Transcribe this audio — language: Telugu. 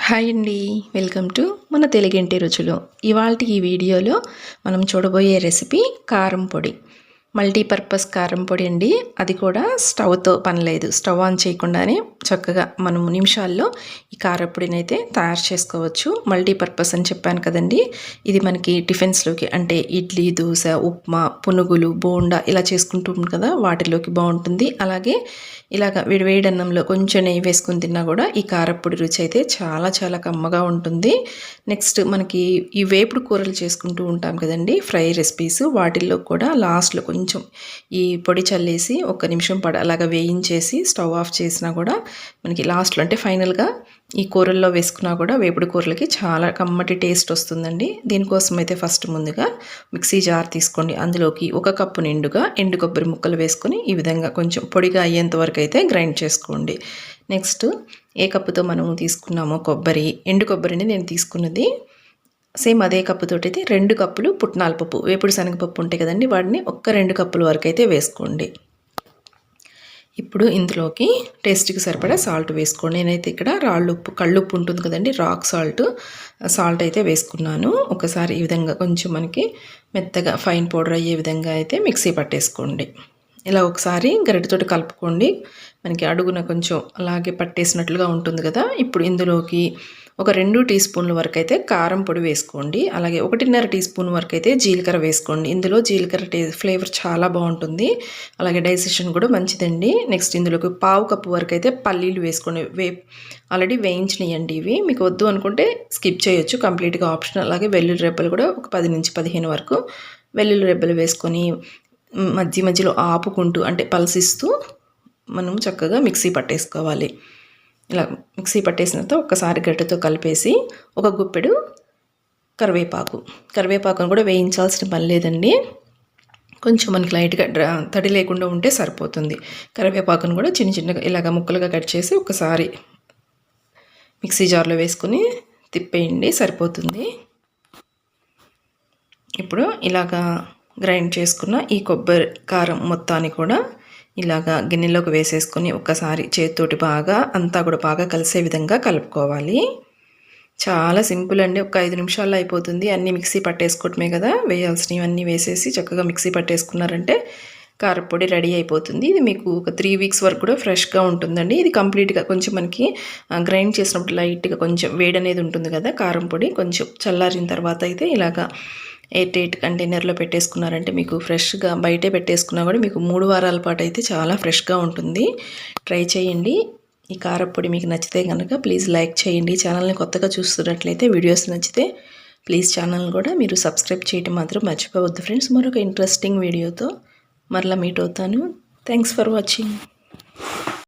హాయ్ అండి. వెల్కమ్ టు మన తెలుగింటి రుచులు. ఇవాల్టి ఈ వీడియోలో మనం చూడబోయే రెసిపీ కారం పొడి, మల్టీపర్పస్ కారం పొడి అండి. అది కూడా స్టవ్తో పని లేదు. స్టవ్ ఆన్ చేయకుండానే చక్కగా మనము నిమిషాల్లో ఈ కారపొడిని అయితే తయారు చేసుకోవచ్చు. మల్టీపర్పస్ అని చెప్పాను కదండి. ఇది మనకి టిఫిన్స్లోకి అంటే ఇడ్లీ, దోశ, ఉప్మా, పునుగులు, బోండా ఇలా చేసుకుంటాం కదా, వాటిలోకి బాగుంటుంది. అలాగే ఇలాగ వేడివేడి అన్నంలో కొంచెం నెయ్యి వేసుకుని తిన్నా కూడా ఈ కారపొడి రుచి అయితే చాలా చాలా కమ్మగా ఉంటుంది. నెక్స్ట్ మనకి ఈ వేపుడు కూరలు చేసుకుంటూ ఉంటాం కదండి, ఫ్రై రెసిపీస్, వాటిల్లో కూడా లాస్ట్లో కొంచెం ఈ పొడి చల్లేసి ఒక్క నిమిషం అలాగా వేయించేసి స్టవ్ ఆఫ్ చేసినా కూడా మనకి లాస్ట్లో అంటే ఫైనల్గా ఈ కూరల్లో వేసుకున్నా కూడా వేపుడు కూరలకి చాలా కమ్మటి టేస్ట్ వస్తుందండి. దీనికోసం అయితే ఫస్ట్ ముందుగా మిక్సీ జార్ తీసుకోండి. అందులోకి 1 కప్పు నిండుగా ఎండు కొబ్బరి ముక్కలు వేసుకొని ఈ విధంగా కొంచెం పొడిగా అయ్యేంత వరకు అయితే గ్రైండ్ చేసుకోండి. నెక్స్ట్ ఏ కప్పుతో మనము తీసుకున్నామో ఎండు కొబ్బరిని నేను తీసుకున్నది సేమ్ అదే కప్పుతోటి అయితే 2 కప్పులు పుట్నాల పప్పు, వేపుడు శనగపప్పు ఉంటాయి కదండి, వాటిని 2 కప్పుల వరకు అయితే వేసుకోండి. ఇప్పుడు ఇందులోకి టేస్ట్కి సరిపడా సాల్ట్ వేసుకోండి. నేనైతే ఇక్కడ రాళ్ళుప్పు, కళ్ళుప్పు ఉంటుంది కదండి, రాక్ సాల్ట్ అయితే వేసుకున్నాను. ఒకసారి ఈ విధంగా కొంచెం మనకి మెత్తగా ఫైన్ పౌడర్ అయ్యే విధంగా అయితే మిక్సీ పట్టేసుకోండి. ఇలా ఒకసారి గరిటెతోటి కలుపుకోండి. మనకి అడుగున కొంచెం అలాగే పట్టేసినట్లుగా ఉంటుంది కదా. ఇప్పుడు ఇందులోకి ఒక 2 టీ స్పూన్ల వరకు అయితే కారం పొడి వేసుకోండి. అలాగే 1.5 టీ స్పూన్ వరకు అయితే జీలకర్ర వేసుకోండి. ఇందులో జీలకర్ర ఫ్లేవర్ చాలా బాగుంటుంది, అలాగే డైజెషన్ కూడా మంచిదండి. నెక్స్ట్ ఇందులోకి 1/2 కప్పు వరకు అయితే పల్లీలు వేసుకోండి. ఆల్రెడీ వేయించినాయండి ఇవి. మీకు వద్దు అనుకుంటే స్కిప్ చేయొచ్చు, కంప్లీట్గా ఆప్షనల్. అలాగే వెల్లుల్లి రెబ్బలు కూడా ఒక 10 నుంచి 15 వరకు వెల్లుల్లి రెబ్బలు వేసుకొని మధ్యలో ఆపుకుంటూ అంటే పల్సిస్తూ మనం చక్కగా మిక్సీ పట్టేసుకోవాలి. ఇలా మిక్సీ పట్టేసిన తర్వాత ఒక్కసారి గడ్డతో కలిపేసి ఒక గుప్పెడు కరివేపాకును కూడా వేయించాల్సిన పని లేదండి. కొంచెం మనకి లైట్గా తడి లేకుండా ఉంటే సరిపోతుంది. కరివేపాకును కూడా చిన్నగా ఇలాగ ముక్కలుగా కట్ చేసి ఒకసారి మిక్సీ జార్లో వేసుకుని తిప్పేయండి, సరిపోతుంది. ఇప్పుడు ఇలాగా గ్రైండ్ చేసుకున్న ఈ కొబ్బరి కారం మొత్తాన్ని కూడా ఇలాగా గిన్నెలోకి వేసేసుకొని ఒక్కసారి చేతితోటి అంతా కూడా బాగా కలిసే విధంగా కలుపుకోవాలి. చాలా సింపుల్ అండి, ఒక 5 నిమిషాల్లో అయిపోతుంది. అన్నీ మిక్సీ పట్టేసుకోవటమే కదా, వేయాల్సినవి అన్నీ వేసేసి చక్కగా మిక్సీ పట్టేసుకున్నారంటే కారపొడి రెడీ అయిపోతుంది. ఇది మీకు ఒక 3 వీక్స్ వరకు కూడా ఫ్రెష్గా ఉంటుందండి. ఇది కంప్లీట్గా కొంచెం మనకి గ్రైండ్ చేసినప్పుడు లైట్గా కొంచెం వేడి అనేది ఉంటుంది కదా, కారం పొడి కొంచెం చల్లారిన తర్వాత అయితే ఇలాగా ఎయిట్ కంటైనర్లో పెట్టేసుకున్నారంటే మీకు ఫ్రెష్గా, బయటే పెట్టేసుకున్నా కూడా మీకు 3 వారాల పాటు అయితే చాలా ఫ్రెష్గా ఉంటుంది. ట్రై చేయండి. ఈ కారపొడి మీకు నచ్చితే కనుక ప్లీజ్ లైక్ చేయండి. ఛానల్ని కొత్తగా చూస్తున్నట్లయితే వీడియోస్ నచ్చితే ప్లీజ్ ఛానల్ని కూడా మీరు సబ్స్క్రైబ్ చేయడం మాత్రం మర్చిపోవద్దు ఫ్రెండ్స్. మరొక ఇంట్రెస్టింగ్ వీడియోతో మరలా మీట్ అవుతాను. Thanks for watching.